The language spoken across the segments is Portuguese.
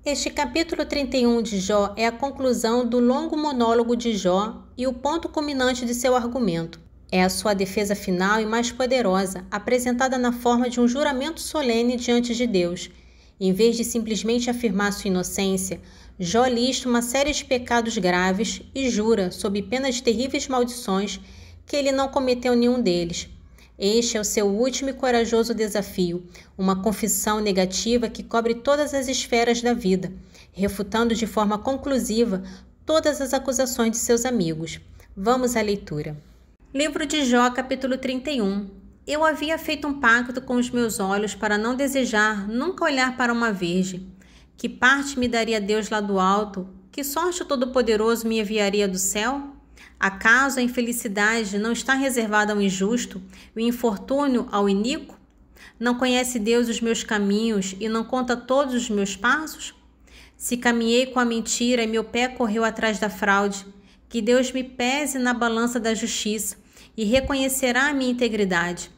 Este capítulo 31 de Jó é a conclusão do longo monólogo de Jó e o ponto culminante de seu argumento. É a sua defesa final e mais poderosa, apresentada na forma de um juramento solene diante de Deus. Em vez de simplesmente afirmar sua inocência, Jó lista uma série de pecados graves e jura, sob pena de terríveis maldições, que ele não cometeu nenhum deles. Este é o seu último e corajoso desafio, uma confissão negativa que cobre todas as esferas da vida, refutando de forma conclusiva todas as acusações de seus amigos. Vamos à leitura. Livro de Jó, capítulo 31. Eu havia feito um pacto com os meus olhos para não desejar nunca olhar para uma virgem. Que parte me daria Deus lá do alto? Que sorte o Todo-Poderoso me enviaria do céu? Acaso a infelicidade não está reservada ao injusto, o infortúnio ao iníquo? Não conhece Deus os meus caminhos e não conta todos os meus passos? Se caminhei com a mentira e meu pé correu atrás da fraude, que Deus me pese na balança da justiça e reconhecerá a minha integridade.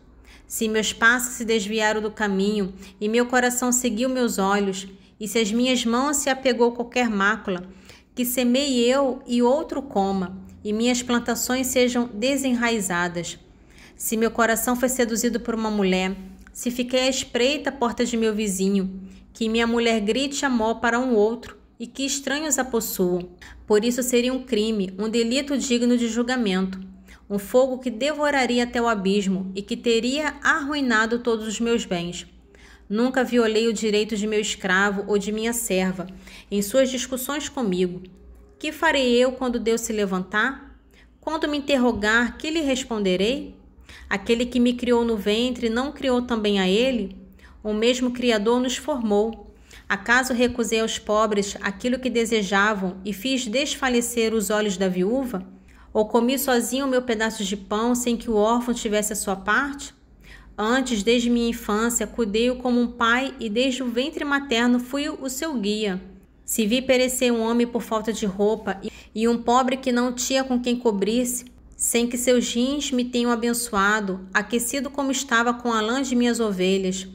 Se meus passos se desviaram do caminho e meu coração seguiu meus olhos, e se as minhas mãos se apegou qualquer mácula, que semeie eu e outro coma, e minhas plantações sejam desenraizadas. Se meu coração foi seduzido por uma mulher, se fiquei à espreita à porta de meu vizinho, que minha mulher grite amor para um outro e que estranhos a possuam. Por isso seria um crime, um delito digno de julgamento, um fogo que devoraria até o abismo e que teria arruinado todos os meus bens. Nunca violei o direito de meu escravo ou de minha serva em suas discussões comigo. Que farei eu quando Deus se levantar? Quando me interrogar, que lhe responderei? Aquele que me criou no ventre não criou também a ele? O mesmo Criador nos formou. Acaso recusei aos pobres aquilo que desejavam e fiz desfalecer os olhos da viúva? Ou comi sozinho o meu pedaço de pão sem que o órfão tivesse a sua parte? Antes, desde minha infância, cuidei-o como um pai e desde o ventre materno fui o seu guia. Se vi perecer um homem por falta de roupa e um pobre que não tinha com quem cobrir-se, sem que seus rins me tenham abençoado, aquecido como estava com a lã de minhas ovelhas,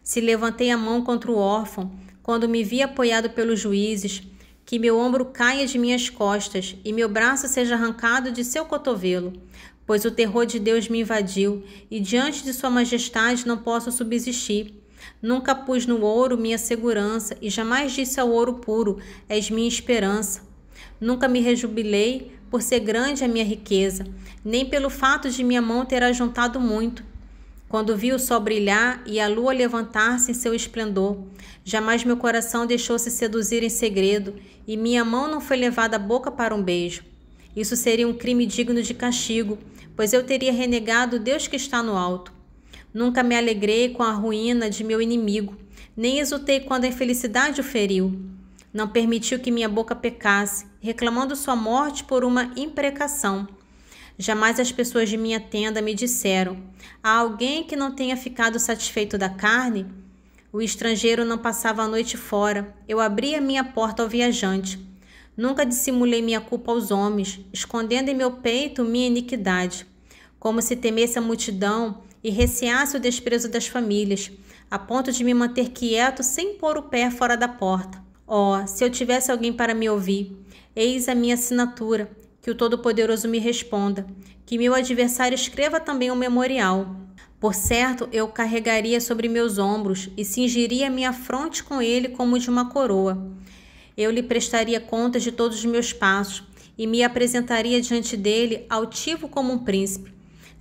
se levantei a mão contra o órfão, quando me vi apoiado pelos juízes, que meu ombro caia de minhas costas e meu braço seja arrancado de seu cotovelo, pois o terror de Deus me invadiu e diante de sua majestade não posso subsistir. Nunca pus no ouro minha segurança e jamais disse ao ouro puro, és minha esperança. Nunca me rejubilei por ser grande a minha riqueza, nem pelo fato de minha mão ter ajuntado muito. Quando vi o sol brilhar e a lua levantar-se em seu esplendor, jamais meu coração deixou-se seduzir em segredo e minha mão não foi levada à boca para um beijo. Isso seria um crime digno de castigo, pois eu teria renegado Deus que está no alto. Nunca me alegrei com a ruína de meu inimigo, nem exultei quando a infelicidade o feriu. Não permitiu que minha boca pecasse, reclamando sua morte por uma imprecação. Jamais as pessoas de minha tenda me disseram: há alguém que não tenha ficado satisfeito da carne? O estrangeiro não passava a noite fora, eu abria minha porta ao viajante. Nunca dissimulei minha culpa aos homens, escondendo em meu peito minha iniquidade. Como se temesse a multidão e receasse o desprezo das famílias, a ponto de me manter quieto sem pôr o pé fora da porta. Oh, se eu tivesse alguém para me ouvir, eis a minha assinatura, que o Todo-Poderoso me responda, que meu adversário escreva também um memorial. Por certo, eu o carregaria sobre meus ombros e cingiria minha fronte com ele como de uma coroa. Eu lhe prestaria contas de todos os meus passos e me apresentaria diante dele altivo como um príncipe.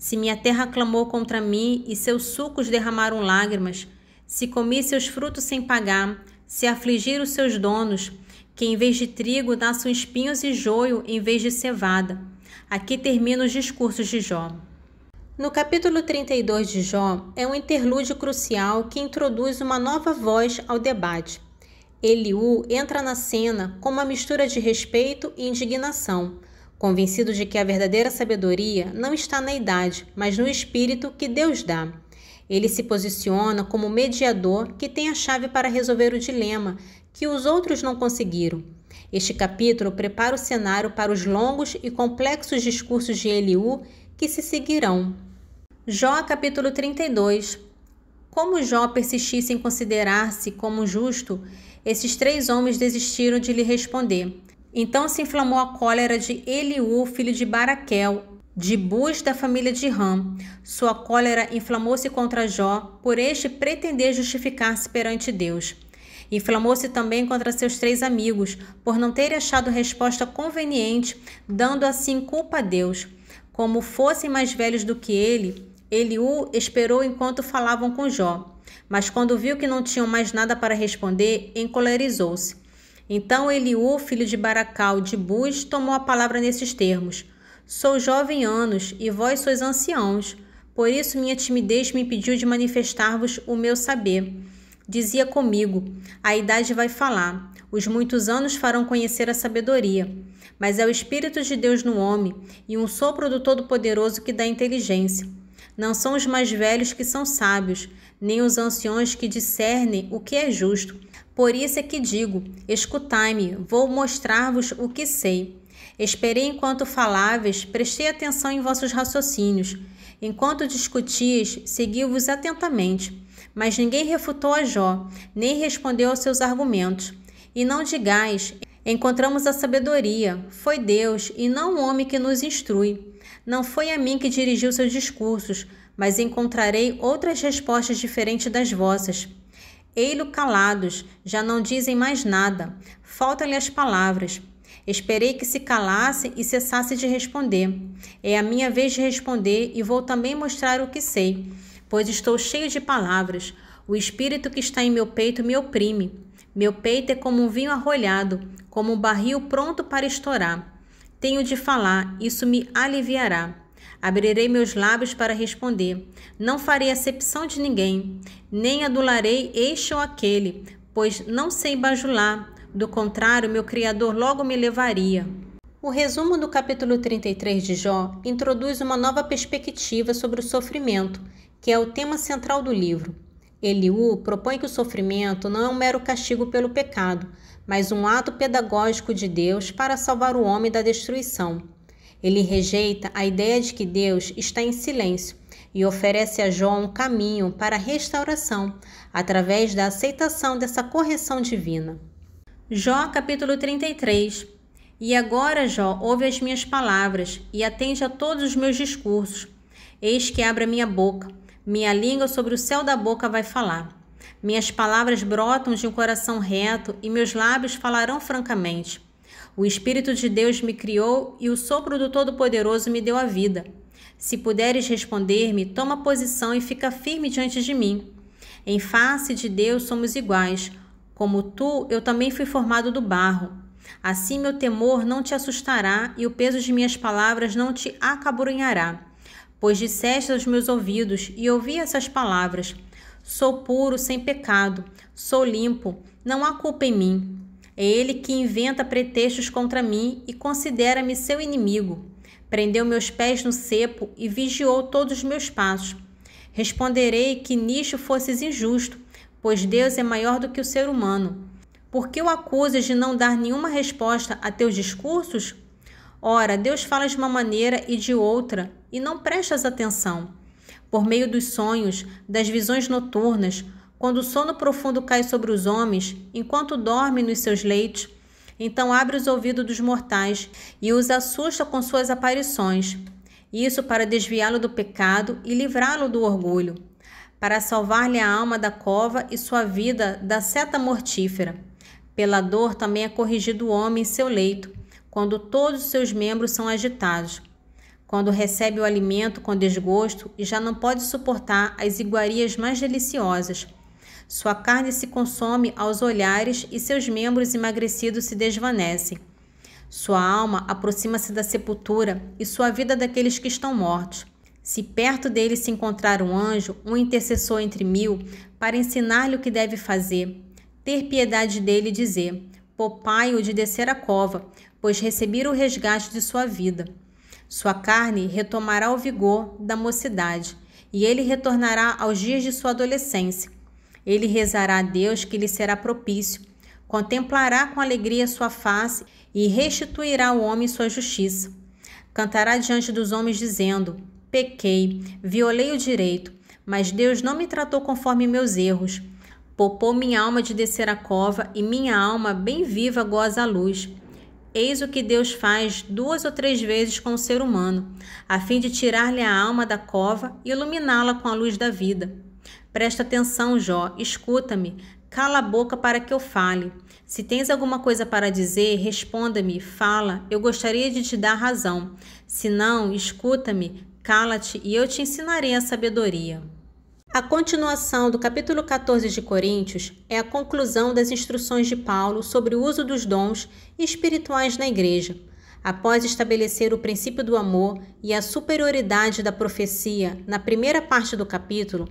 Se minha terra clamou contra mim e seus sucos derramaram lágrimas, se comi seus frutos sem pagar, se afligir os seus donos, que em vez de trigo nasçam espinhos e joio em vez de cevada. Aqui terminam os discursos de Jó. No capítulo 32 de Jó é um interlúdio crucial que introduz uma nova voz ao debate. Eliú entra na cena com uma mistura de respeito e indignação, convencido de que a verdadeira sabedoria não está na idade, mas no espírito que Deus dá. Ele se posiciona como mediador que tem a chave para resolver o dilema que os outros não conseguiram. Este capítulo prepara o cenário para os longos e complexos discursos de Eliú que se seguirão. Jó, capítulo 32. Como Jó persistisse em considerar-se como justo, Esses 3 homens desistiram de lhe responder. Então se inflamou a cólera de Eliú, filho de Baraquel, de Bus da família de Ram. Sua cólera inflamou-se contra Jó, por este pretender justificar-se perante Deus. Inflamou-se também contra seus 3 amigos, por não terem achado resposta conveniente, dando assim culpa a Deus. Como fossem mais velhos do que ele, Eliú esperou enquanto falavam com Jó. Mas quando viu que não tinham mais nada para responder, encolerizou-se. Então Eliú, filho de Baracal, de Bus, tomou a palavra nesses termos: Sou jovem em anos, e vós sois anciãos. Por isso minha timidez me impediu de manifestar-vos o meu saber. Dizia comigo: a idade vai falar, os muitos anos farão conhecer a sabedoria. Mas é o Espírito de Deus no homem, e um sopro do Todo-Poderoso que dá inteligência. Não são os mais velhos que são sábios, nem os anciões que discernem o que é justo. Por isso é que digo: escutai-me, vou mostrar-vos o que sei. Esperei enquanto faláveis, prestei atenção em vossos raciocínios. Enquanto discutíeis, segui-vos atentamente. Mas ninguém refutou a Jó, nem respondeu aos seus argumentos. E não digais: encontramos a sabedoria. Foi Deus, e não o homem que nos instrui. Não foi a mim que dirigiu seus discursos, mas encontrarei outras respostas diferentes das vossas. Ei-lo calados, já não dizem mais nada. Faltam-lhe as palavras. Esperei que se calasse e cessasse de responder. É a minha vez de responder e vou também mostrar o que sei, pois estou cheio de palavras. O espírito que está em meu peito me oprime. Meu peito é como um vinho arrolhado, como um barril pronto para estourar. Tenho de falar, isso me aliviará. Abrirei meus lábios para responder. Não farei acepção de ninguém, nem adularei este ou aquele, pois não sei bajular. Do contrário, meu Criador logo me levaria. O resumo do capítulo 33 de Jó introduz uma nova perspectiva sobre o sofrimento, que é o tema central do livro. Eliú propõe que o sofrimento não é um mero castigo pelo pecado, mas um ato pedagógico de Deus para salvar o homem da destruição. Ele rejeita a ideia de que Deus está em silêncio e oferece a Jó um caminho para a restauração, através da aceitação dessa correção divina. Jó, capítulo 33. E agora, Jó, ouve as minhas palavras e atende a todos os meus discursos. Eis que abre a minha boca. Minha língua sobre o céu da boca vai falar. Minhas palavras brotam de um coração reto e meus lábios falarão francamente. O Espírito de Deus me criou e o sopro do Todo-Poderoso me deu a vida. Se puderes responder-me, toma posição e fica firme diante de mim. Em face de Deus somos iguais. Como tu, eu também fui formado do barro. Assim meu temor não te assustará e o peso de minhas palavras não te acabrunhará. Pois disseste aos meus ouvidos e ouvi essas palavras: sou puro, sem pecado, sou limpo, não há culpa em mim. É ele que inventa pretextos contra mim e considera-me seu inimigo. Prendeu meus pés no cepo e vigiou todos os meus passos. Responderei que nisto fosses injusto, pois Deus é maior do que o ser humano. Por que o acusas de não dar nenhuma resposta a teus discursos? Ora, Deus fala de uma maneira e de outra, e não prestas atenção. Por meio dos sonhos, das visões noturnas, quando o sono profundo cai sobre os homens, enquanto dormem nos seus leitos, então abre os ouvidos dos mortais e os assusta com suas aparições. Isso para desviá-lo do pecado e livrá-lo do orgulho, para salvar-lhe a alma da cova e sua vida da seta mortífera. Pela dor também é corrigido o homem em seu leito, quando todos os seus membros são agitados. Quando recebe o alimento com desgosto e já não pode suportar as iguarias mais deliciosas. Sua carne se consome aos olhares e seus membros emagrecidos se desvanecem. Sua alma aproxima-se da sepultura e sua vida daqueles que estão mortos. Se perto dele se encontrar um anjo, um intercessor entre 1000, para ensinar-lhe o que deve fazer, ter piedade dele e dizer: poupai-o de descer a cova, pois recebi o resgate de sua vida. Sua carne retomará o vigor da mocidade, e ele retornará aos dias de sua adolescência. Ele rezará a Deus que lhe será propício, contemplará com alegria sua face e restituirá ao homem sua justiça. Cantará diante dos homens dizendo: pequei, violei o direito, mas Deus não me tratou conforme meus erros. Poupou minha alma de descer a cova, e minha alma bem viva goza a luz. Eis o que Deus faz 2 ou 3 vezes com o ser humano, a fim de tirar-lhe a alma da cova e iluminá-la com a luz da vida. Presta atenção, Jó, escuta-me, cala a boca para que eu fale. Se tens alguma coisa para dizer, responda-me, fala, eu gostaria de te dar razão. Se não, escuta-me, cala-te e eu te ensinarei a sabedoria. A continuação do capítulo 14 de Coríntios é a conclusão das instruções de Paulo sobre o uso dos dons espirituais na igreja. Após estabelecer o princípio do amor e a superioridade da profecia na primeira parte do capítulo,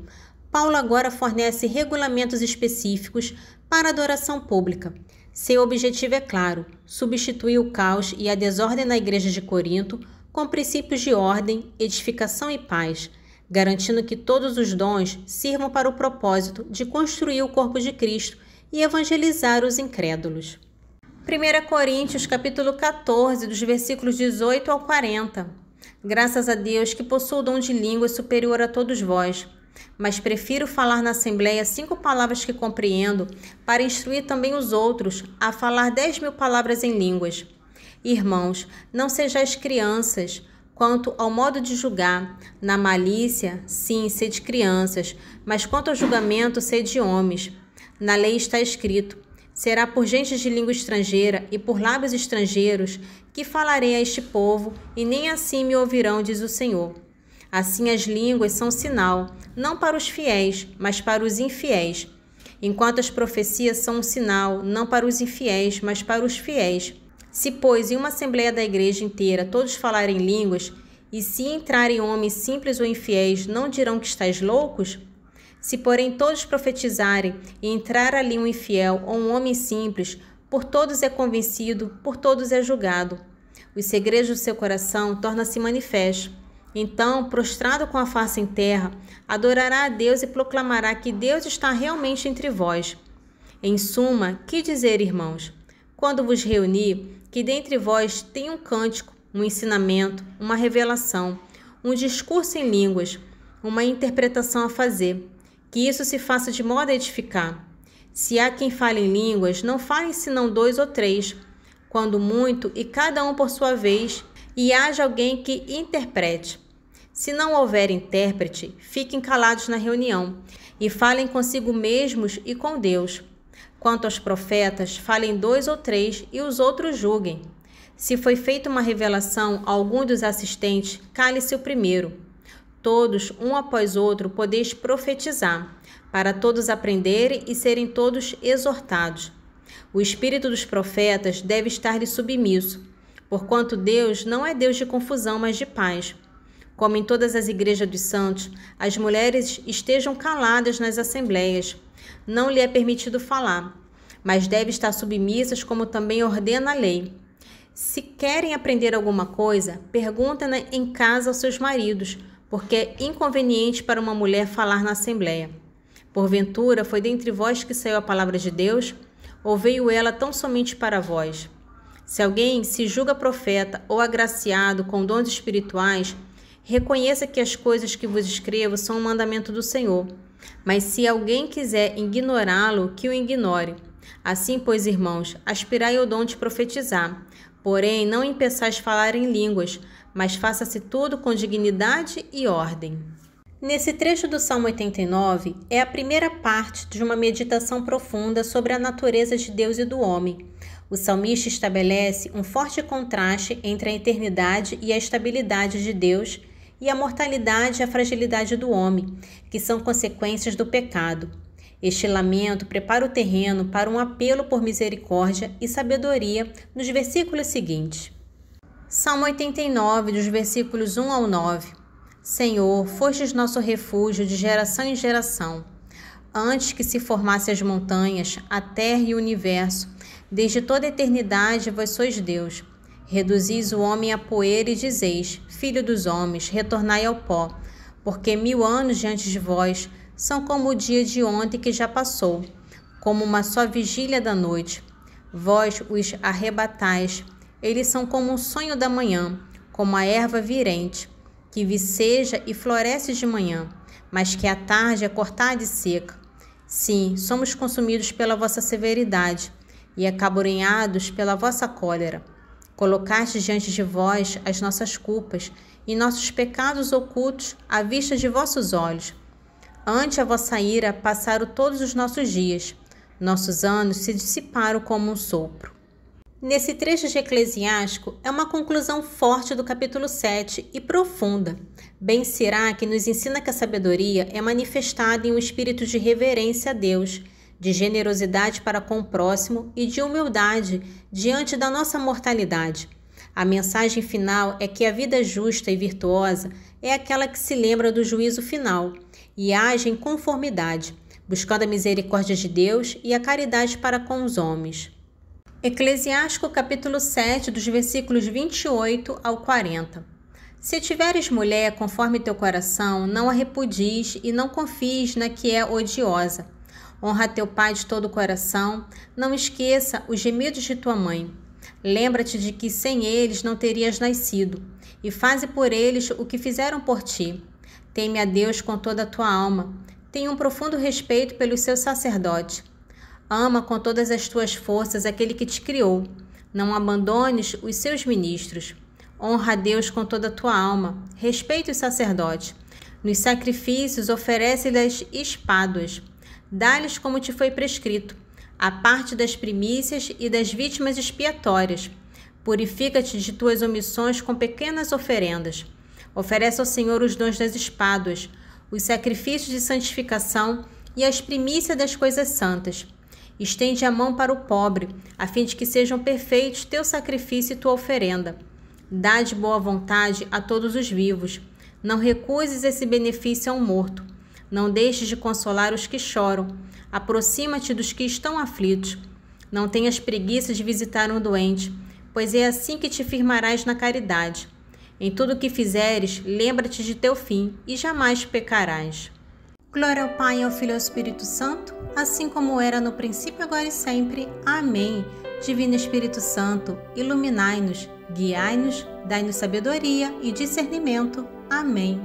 Paulo agora fornece regulamentos específicos para a adoração pública. Seu objetivo é claro: substituir o caos e a desordem na igreja de Corinto com princípios de ordem, edificação e paz, garantindo que todos os dons sirvam para o propósito de construir o corpo de Cristo e evangelizar os incrédulos. 1 Coríntios capítulo 14, dos versículos 18 ao 40. Graças a Deus que possuo o dom de línguas superior a todos vós, mas prefiro falar na assembleia 5 palavras que compreendo, para instruir também os outros a falar 10.000 palavras em línguas. Irmãos, não sejais crianças quanto ao modo de julgar. Na malícia, sim, sede crianças, mas quanto ao julgamento, sede homens. Na lei está escrito: será por gente de língua estrangeira e por lábios estrangeiros que falarei a este povo, e nem assim me ouvirão, diz o Senhor. Assim as línguas são sinal, não para os fiéis, mas para os infiéis. Enquanto as profecias são um sinal, não para os infiéis, mas para os fiéis. Se, pois, em uma assembleia da igreja inteira todos falarem línguas, e se entrarem homens simples ou infiéis, não dirão que estáis loucos? Se, porém, todos profetizarem, e entrar ali um infiel ou um homem simples, por todos é convencido, por todos é julgado. Os segredos do seu coração tornam-se manifestos. Então, prostrado com a face em terra, adorará a Deus e proclamará que Deus está realmente entre vós. Em suma, que dizer, irmãos? Quando vos reunir, que dentre vós tenha um cântico, um ensinamento, uma revelação, um discurso em línguas, uma interpretação a fazer, que isso se faça de modo a edificar. Se há quem fale em línguas, não falem senão 2 ou 3, quando muito, e cada um por sua vez, e haja alguém que interprete. Se não houver intérprete, fiquem calados na reunião, e falem consigo mesmos e com Deus. Quanto aos profetas, falem 2 ou 3, e os outros julguem. Se foi feita uma revelação a algum dos assistentes, cale-se o primeiro. Todos, um após outro, podeis profetizar, para todos aprenderem e serem todos exortados. O espírito dos profetas deve estar-lhe submisso, porquanto Deus não é Deus de confusão, mas de paz. Como em todas as igrejas dos santos, as mulheres estejam caladas nas assembleias. Não lhe é permitido falar, mas deve estar submissas, como também ordena a lei. Se querem aprender alguma coisa, perguntem em casa aos seus maridos, porque é inconveniente para uma mulher falar na assembleia. Porventura, foi dentre vós que saiu a palavra de Deus, ou veio ela tão somente para vós? Se alguém se julga profeta ou agraciado com dons espirituais, reconheça que as coisas que vos escrevo são um mandamento do Senhor. Mas se alguém quiser ignorá-lo, que o ignore. Assim, pois, irmãos, aspirai ao dom de profetizar. Porém, não impeçais falar em línguas, mas faça-se tudo com dignidade e ordem. Nesse trecho do Salmo 89, é a primeira parte de uma meditação profunda sobre a natureza de Deus e do homem. O salmista estabelece um forte contraste entre a eternidade e a estabilidade de Deus e a mortalidade e a fragilidade do homem, que são consequências do pecado. Este lamento prepara o terreno para um apelo por misericórdia e sabedoria nos versículos seguintes. Salmo 89, dos versículos 1 ao 9. Senhor, fostes nosso refúgio de geração em geração. Antes que se formassem as montanhas, a terra e o universo, desde toda a eternidade vós sois Deus. Reduzis o homem à poeira e dizeis: Filho dos homens, retornai ao pó, porque 1000 anos diante de vós são como o dia de ontem que já passou, como uma só vigília da noite. Vós os arrebatais, eles são como um sonho da manhã, como a erva virente, que viceja e floresce de manhã, mas que à tarde é cortada e seca. Sim, somos consumidos pela vossa severidade e acabrunhados pela vossa cólera. Colocastes diante de vós as nossas culpas e nossos pecados ocultos à vista de vossos olhos. Ante a vossa ira passaram todos os nossos dias. Nossos anos se dissiparam como um sopro. Nesse trecho de Eclesiástico é uma conclusão forte do capítulo 7 e profunda. Ben Sirá que nos ensina que a sabedoria é manifestada em um espírito de reverência a Deus, de generosidade para com o próximo e de humildade diante da nossa mortalidade. A mensagem final é que a vida justa e virtuosa é aquela que se lembra do juízo final e age em conformidade, buscando a misericórdia de Deus e a caridade para com os homens. Eclesiástico capítulo 7, dos versículos 28 ao 40. Se tiveres mulher conforme teu coração, não a repudies e não confies na que é odiosa. Honra teu pai de todo o coração, não esqueça os gemidos de tua mãe. Lembra-te de que sem eles não terias nascido, e faze por eles o que fizeram por ti. Teme a Deus com toda a tua alma, tenha um profundo respeito pelos seus sacerdotes. Ama com todas as tuas forças aquele que te criou. Não abandones os seus ministros. Honra a Deus com toda a tua alma. Respeita os sacerdotes. Nos sacrifícios oferece-lhes espáduas. Dá-lhes como te foi prescrito, a parte das primícias e das vítimas expiatórias. Purifica-te de tuas omissões com pequenas oferendas. Oferece ao Senhor os dons das espáduas, os sacrifícios de santificação e as primícias das coisas santas. Estende a mão para o pobre, a fim de que sejam perfeitos teu sacrifício e tua oferenda. Dá de boa vontade a todos os vivos. Não recuses esse benefício a um morto. Não deixes de consolar os que choram. Aproxima-te dos que estão aflitos. Não tenhas preguiça de visitar um doente, pois é assim que te firmarás na caridade. Em tudo o que fizeres, lembra-te de teu fim e jamais pecarás. Glória ao Pai, ao Filho e ao Espírito Santo, assim como era no princípio, agora e sempre. Amém. Divino Espírito Santo, iluminai-nos, guiai-nos, dai-nos sabedoria e discernimento. Amém.